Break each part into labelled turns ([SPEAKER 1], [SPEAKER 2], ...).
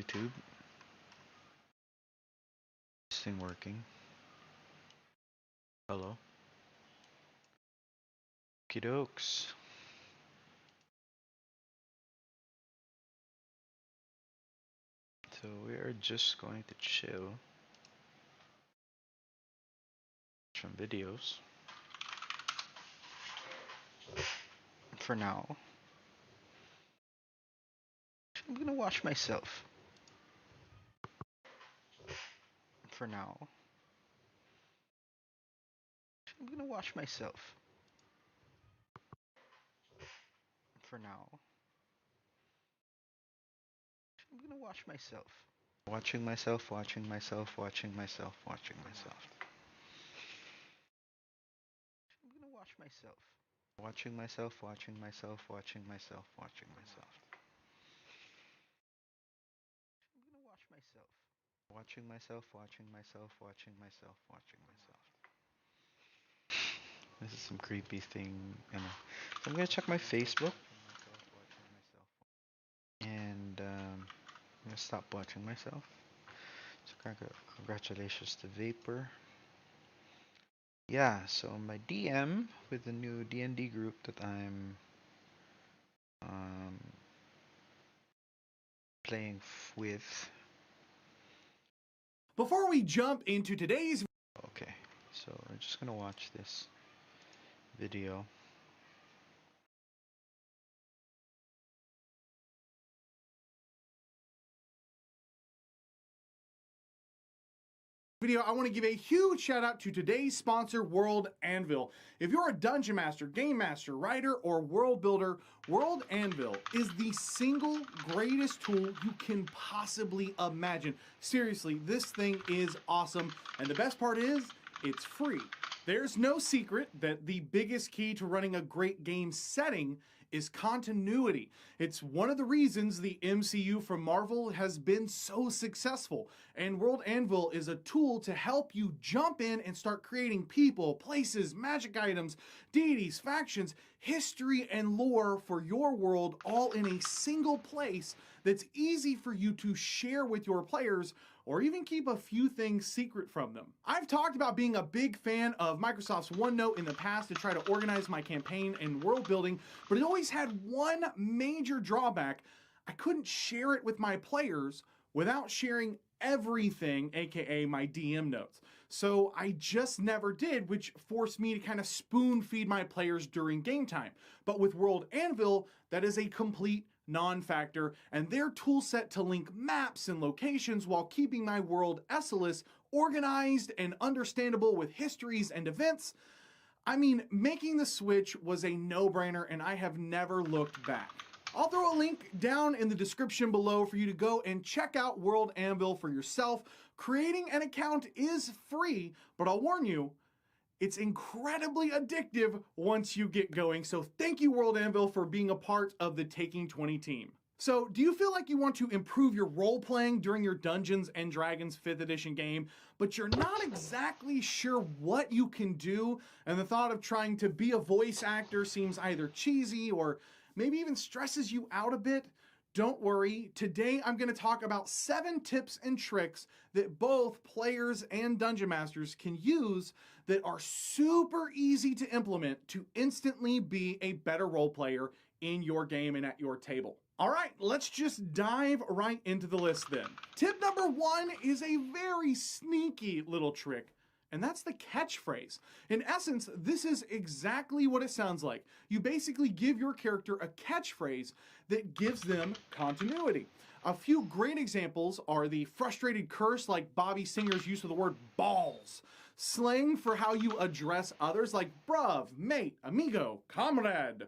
[SPEAKER 1] YouTube. This thing working. Hello. Okey-dokes. So we are just going to chill. Some videos. For now. I'm gonna watch myself. For now. I'm gonna watch myself. For now. I'm gonna watch myself. Watching myself, watching myself, watching myself, watching myself. I'm gonna watch myself. Watching myself, watching myself, watching myself, watching myself. I'm gonna watch myself. Watching myself, watching myself, watching myself, watching myself. This is some creepy thing. So I'm gonna check my Facebook. And I'm gonna stop watching myself. So congratulations to Vapor. Yeah, so my DM with the new D&D group that I'm playing with.
[SPEAKER 2] Before we jump into today's
[SPEAKER 1] Okay, so we're just gonna watch this video.
[SPEAKER 2] video, I want to give a huge shout out to today's sponsor, World Anvil. If you're a dungeon master, game master, writer, or world builder, World Anvil is the single greatest tool you can possibly imagine. Seriously, this thing is awesome, and the best part is, it's free. There's no secret that the biggest key to running a great game setting is continuity. It's one of the reasons the MCU from Marvel has been so successful, and World Anvil is a tool to help you jump in and start creating people, places, magic items, deities, factions, history, and lore for your world all in a single place that's easy for you to share with your players or even keep a few things secret from them. I've talked about being a big fan of Microsoft's OneNote in the past to try to organize my campaign and world building, but it always had one major drawback. I couldn't share it with my players without sharing everything, aka my DM notes. So I just never did, which forced me to kind of spoon feed my players during game time. But with World Anvil, that is a complete non-factor, and their tool set to link maps and locations while keeping my world SLS organized and understandable with histories and events. I mean, making the switch was a no-brainer, and I have never looked back. I'll throw a link down in the description below for you to go and check out World Anvil for yourself. Creating an account is free, but I'll warn you, it's incredibly addictive once you get going. So thank you, World Anvil, for being a part of the Taking 20 team. So do you feel like you want to improve your role playing during your Dungeons and Dragons 5th edition game, but you're not exactly sure what you can do, and the thought of trying to be a voice actor seems either cheesy or maybe even stresses you out a bit? Don't worry, today I'm going to talk about 7 tips and tricks that both players and dungeon masters can use that are super easy to implement to instantly be a better role player in your game and at your table. All right, let's just dive right into the list then. Tip number 1 is a very sneaky little trick, and that's the catchphrase. In essence, this is exactly what it sounds like. You basically give your character a catchphrase that gives them continuity. A few great examples are the frustrated curse like Bobby Singer's use of the word balls, slang for how you address others like bruv, mate, amigo, comrade,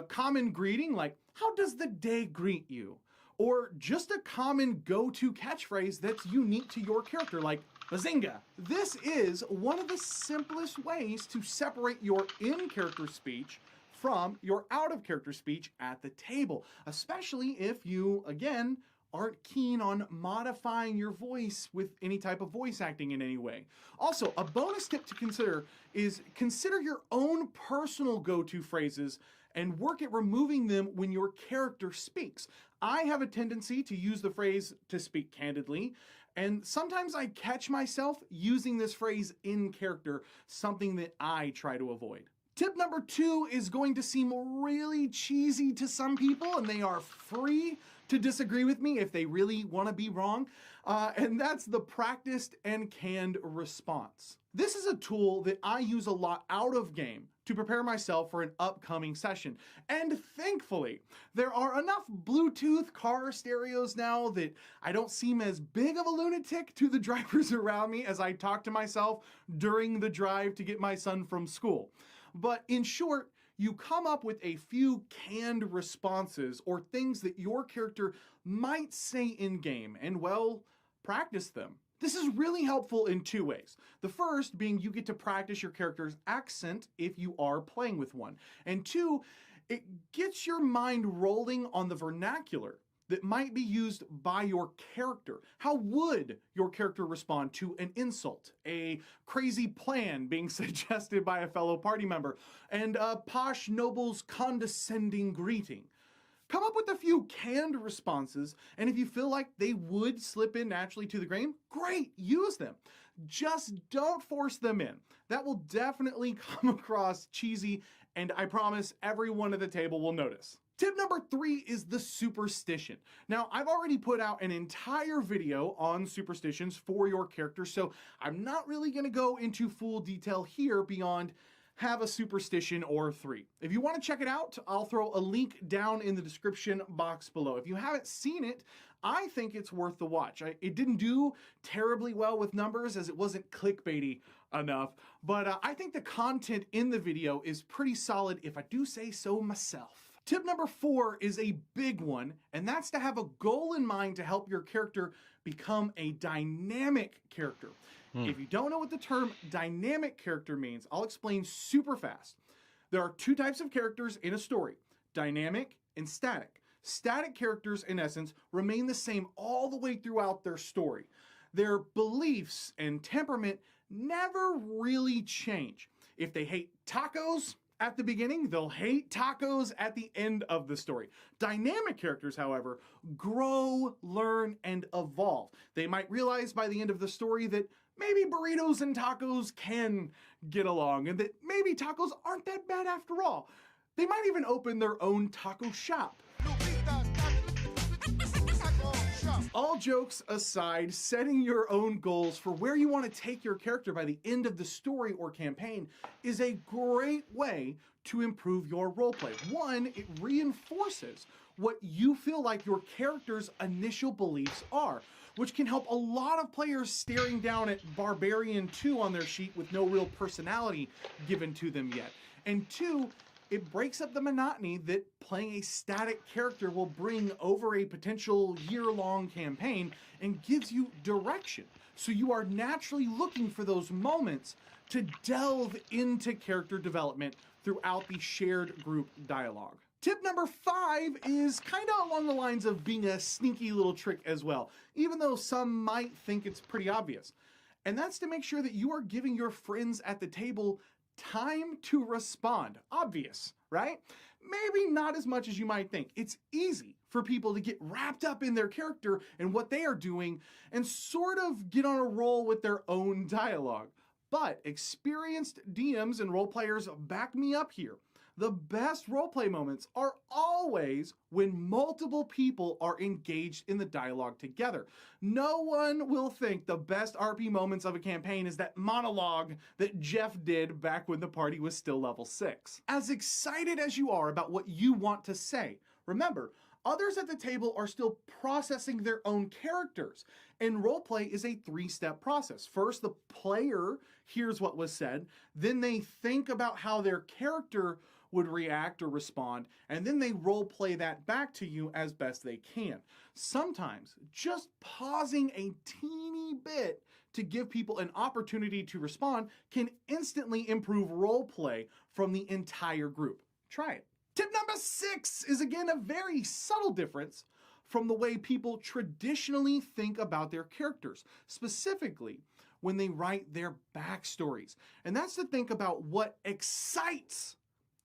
[SPEAKER 2] common greeting like how does the day greet you, or just a common go-to catchphrase that's unique to your character like bazinga. This is one of the simplest ways to separate your in-character speech from your out-of-character speech at the table, especially if you, again, aren't keen on modifying your voice with any type of voice acting in any way. Also, a bonus tip to consider is consider your own personal go-to phrases and work at removing them when your character speaks. I have a tendency to use the phrase "to speak candidly," and sometimes I catch myself using this phrase in character, something that I try to avoid. Tip number 2 is going to seem really cheesy to some people, and they are free to disagree with me if they really want to be wrong, and that's the practiced and canned response. This is a tool that I use a lot out of game to prepare myself for an upcoming session. And thankfully, there are enough Bluetooth car stereos now that I don't seem as big of a lunatic to the drivers around me as I talk to myself during the drive to get my son from school. But in short, you come up with a few canned responses or things that your character might say in game and, well, practice them. This is really helpful in 2 ways. The first being you get to practice your character's accent if you are playing with one. And 2, it gets your mind rolling on the vernacular that might be used by your character. How would your character respond to an insult, a crazy plan being suggested by a fellow party member, and a posh noble's condescending greeting? Come up with a few canned responses, and if you feel like they would slip in naturally to the game, great, use them. Just don't force them in. That will definitely come across cheesy, and I promise everyone at the table will notice. Tip number 3 is the superstition. Now, I've already put out an entire video on superstitions for your character, so I'm not really going to go into full detail here beyond have a superstition or 3. If you want to check it out, I'll throw a link down in the description box below. If you haven't seen it, I think it's worth the watch. It didn't do terribly well with numbers as it wasn't clickbaity enough, but I think the content in the video is pretty solid if I do say so myself. Tip number 4 is a big one, and that's to have a goal in mind to help your character become a dynamic character. If you don't know what the term dynamic character means, I'll explain super fast. There are 2 types of characters in a story, dynamic and static. Static characters, in essence, remain the same all the way throughout their story. Their beliefs and temperament never really change. If they hate tacos at the beginning, they'll hate tacos at the end of the story. Dynamic characters, however, grow, learn, and evolve. They might realize by the end of the story that maybe burritos and tacos can get along, and that maybe tacos aren't that bad after all. They might even open their own taco shop. All jokes aside, setting your own goals for where you want to take your character by the end of the story or campaign is a great way to improve your roleplay. 1, it reinforces what you feel like your character's initial beliefs are, which can help a lot of players staring down at Barbarian 2 on their sheet with no real personality given to them yet. And 2, it breaks up the monotony that playing a static character will bring over a potential year-long campaign and gives you direction. So you are naturally looking for those moments to delve into character development throughout the shared group dialogue. Tip number 5 is kind of along the lines of being a sneaky little trick as well, even though some might think it's pretty obvious. And that's to make sure that you are giving your friends at the table time to respond. Obvious, right? Maybe not as much as you might think. It's easy for people to get wrapped up in their character and what they are doing and sort of get on a roll with their own dialogue. But experienced DMs and role players back me up here. The best roleplay moments are always when multiple people are engaged in the dialogue together. No one will think the best RP moments of a campaign is that monologue that Jeff did back when the party was still level 6. As excited as you are about what you want to say, remember, others at the table are still processing their own characters, and roleplay is a 3-step process. First, the player hears what was said, then they think about how their character would react or respond, and then they role play that back to you as best they can. Sometimes just pausing a teeny bit to give people an opportunity to respond can instantly improve role play from the entire group. Try it. Tip number 6 is again a very subtle difference from the way people traditionally think about their characters, specifically when they write their backstories. And that's to think about what excites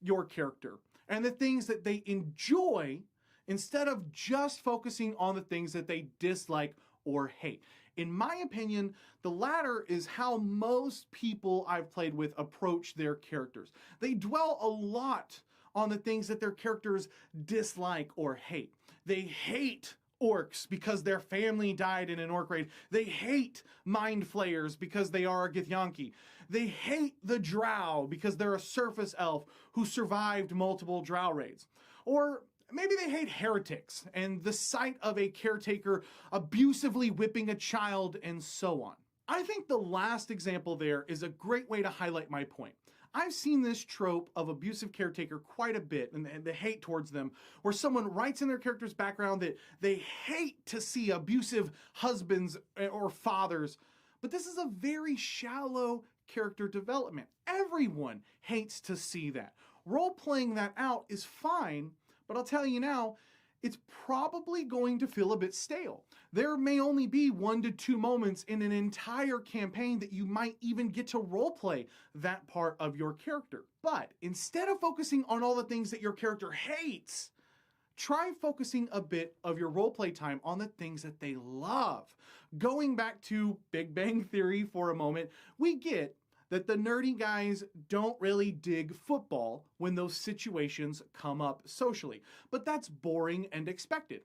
[SPEAKER 2] your character and the things that they enjoy instead of just focusing on the things that they dislike or hate. In my opinion, the latter is how most people I've played with approach their characters. They dwell a lot on the things that their characters dislike or hate. They hate orcs because their family died in an orc raid. They hate mind flayers because they are a Githyanki. They hate the drow because they're a surface elf who survived multiple drow raids. Or maybe they hate heretics and the sight of a caretaker abusively whipping a child and so on. I think the last example there is a great way to highlight my point. I've seen this trope of abusive caretaker quite a bit, and the hate towards them, where someone writes in their character's background that they hate to see abusive husbands or fathers. But this is a very shallow character development. Everyone hates to see that. Role-playing that out is fine, but I'll tell you now, it's probably going to feel a bit stale. There may only be 1 to 2 moments in an entire campaign that you might even get to roleplay that part of your character. But instead of focusing on all the things that your character hates, try focusing a bit of your roleplay time on the things that they love. Going back to Big Bang Theory for a moment, we get that the nerdy guys don't really dig football when those situations come up socially. But that's boring and expected.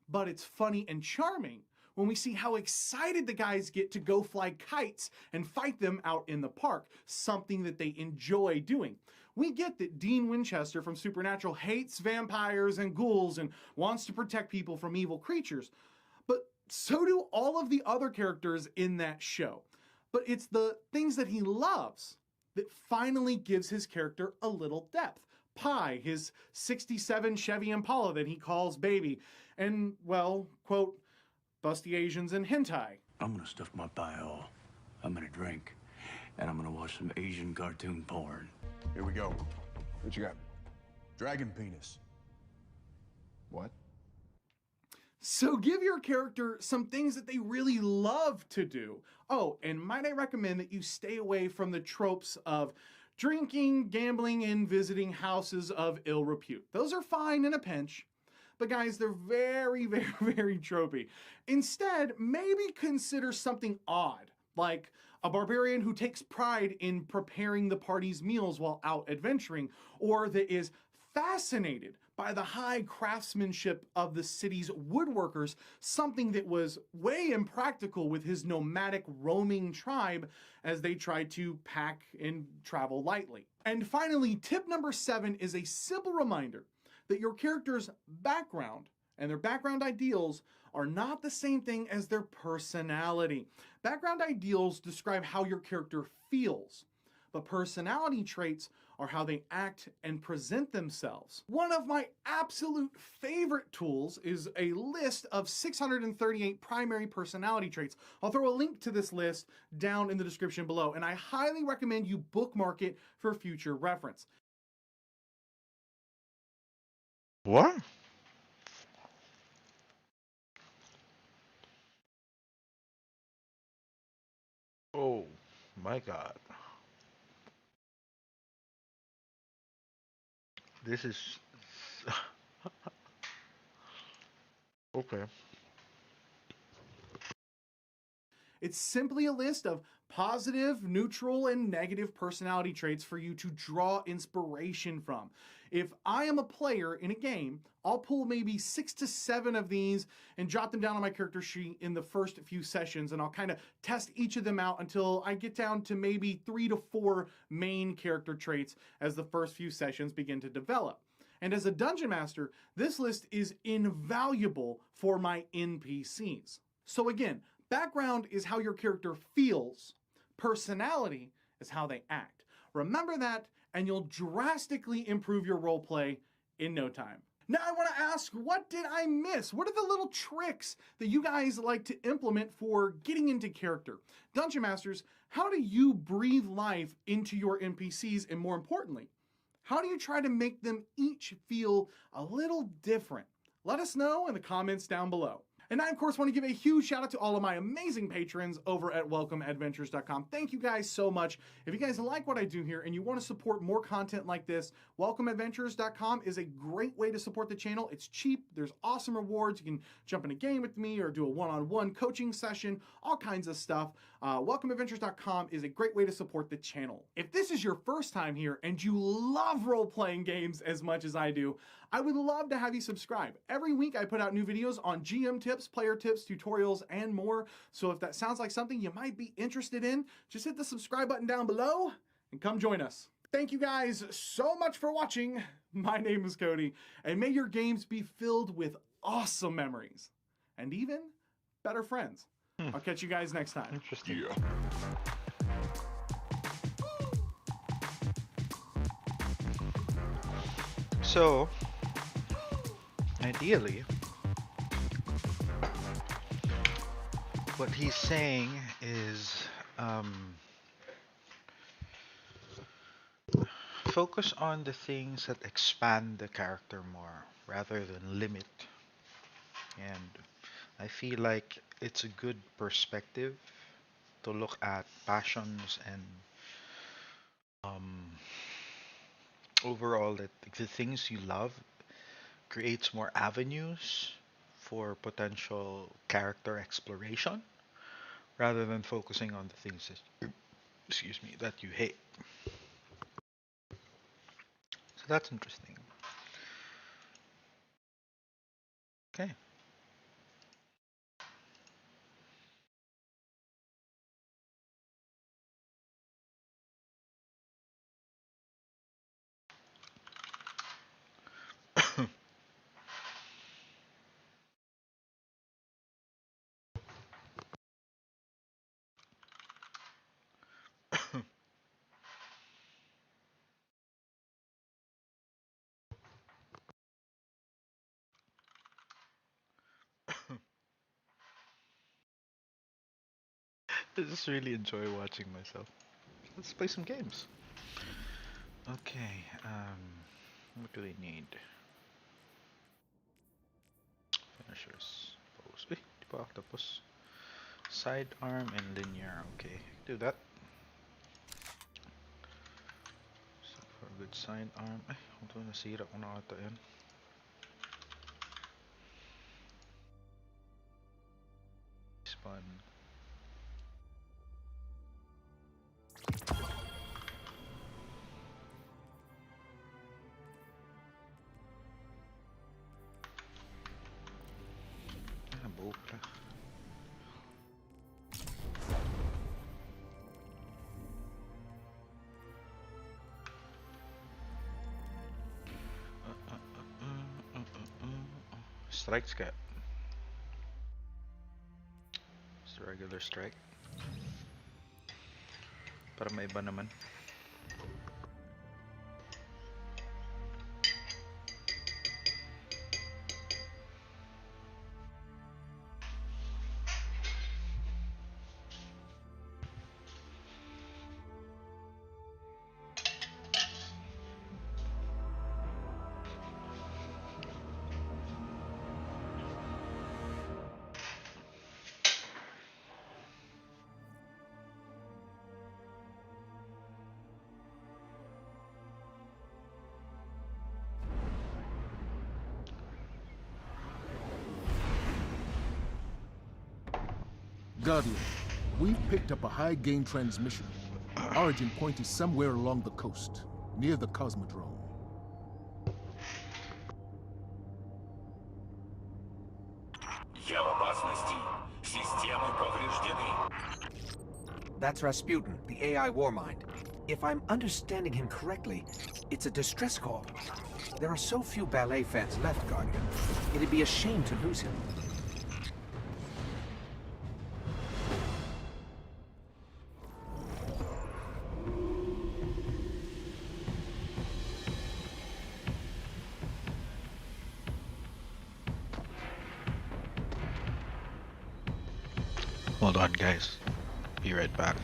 [SPEAKER 2] But it's funny and charming when we see how excited the guys get to go fly kites and fight them out in the park, something that they enjoy doing. We get that Dean Winchester from Supernatural hates vampires and ghouls and wants to protect people from evil creatures. But so do all of the other characters in that show. But it's the things that he loves that finally gives his character a little depth. Pi, his 67 Chevy Impala that he calls baby, and, well, quote, busty Asians and hentai.
[SPEAKER 3] I'm gonna stuff my pie all. I'm gonna drink, and I'm gonna watch some Asian cartoon porn.
[SPEAKER 4] Here we go. What you got? Dragon penis. What?
[SPEAKER 2] So give your character some things that they really love to do. Oh, and might I recommend that you stay away from the tropes of drinking, gambling, and visiting houses of ill repute. Those are fine in a pinch, but guys, they're very, very, very tropey. Instead, maybe consider something odd, like a barbarian who takes pride in preparing the party's meals while out adventuring, or that is fascinated by the high craftsmanship of the city's woodworkers, something that was way impractical with his nomadic roaming tribe as they tried to pack and travel lightly. And finally, tip number 7 is a simple reminder that your character's background and their background ideals are not the same thing as their personality. Background ideals describe how your character feels, but personality traits are how they act and present themselves. One of my absolute favorite tools is a list of 638 primary personality traits. I'll throw a link to this list down in the description below, and I highly recommend you bookmark it for future reference.
[SPEAKER 1] What? Oh my God. This is okay.
[SPEAKER 2] It's simply a list of positive, neutral, and negative personality traits for you to draw inspiration from. If I am a player in a game, I'll pull maybe 6 to 7 of these and jot them down on my character sheet in the first few sessions, and I'll kind of test each of them out until I get down to maybe 3 to 4 main character traits as the first few sessions begin to develop. And as a dungeon master, this list is invaluable for my NPCs. So again, background is how your character feels. Personality is how they act. Remember that, and you'll drastically improve your roleplay in no time. Now I want to ask, what did I miss? What are the little tricks that you guys like to implement for getting into character? Dungeon Masters, how do you breathe life into your NPCs, and more importantly, how do you try to make them each feel a little different? Let us know in the comments down below. And I, of course, want to give a huge shout out to all of my amazing patrons over at welcomeadventures.com. Thank you guys so much. If you guys like what I do here and you want to support more content like this, welcomeadventures.com is a great way to support the channel. It's cheap. There's awesome rewards. You can jump in a game with me or do a one-on-one coaching session, all kinds of stuff. Welcomeadventures.com is a great way to support the channel. If this is your first time here and you love role-playing games as much as I do, I would love to have you subscribe. Every week I put out new videos on GM tips, player tips, tutorials, and more. So if that sounds like something you might be interested in, just hit the subscribe button down below and come join us. Thank you guys so much for watching. My name is Cody, and may your games be filled with awesome memories and even better friends. I'll catch you guys next time.
[SPEAKER 1] Interesting.
[SPEAKER 4] Yeah.
[SPEAKER 1] So, ideally, what he's saying is focus on the things that expand the character more rather than limit. And I feel like it's a good perspective to look at passions and overall that the things you love creates more avenues for potential character exploration rather than focusing on the things that that you hate. So that's interesting. Okay. I just really enjoy watching myself. Let's play some games. Okay, what do we need? Finishers. Pose. Eh, di ba tapos? Sidearm and linear. Okay, do that. So for a good sidearm. Eh, ito nasira ko na ata yan. Spun. Ah, buo pala. Strike scat. Just a regular strike. Para may iba naman.
[SPEAKER 5] Guardian, we've picked up a high-gain transmission. Origin point is somewhere along the coast, near the Cosmodrome.
[SPEAKER 6] That's Rasputin, the AI Warmind. If I'm understanding him correctly, it's a distress call. There are so few ballet fans left, Guardian. It'd be a shame to lose him.
[SPEAKER 1] Hold on, guys. Be right back.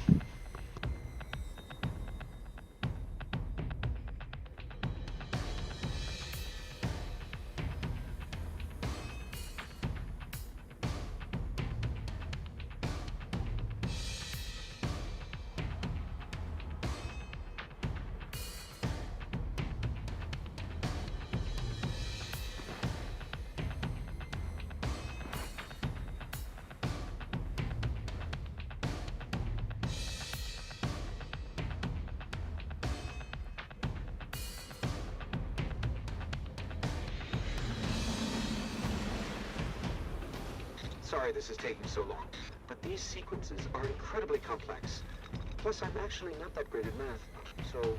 [SPEAKER 6] sorry this is taking so long, but these sequences are incredibly complex. Plus, I'm actually not that great at math, so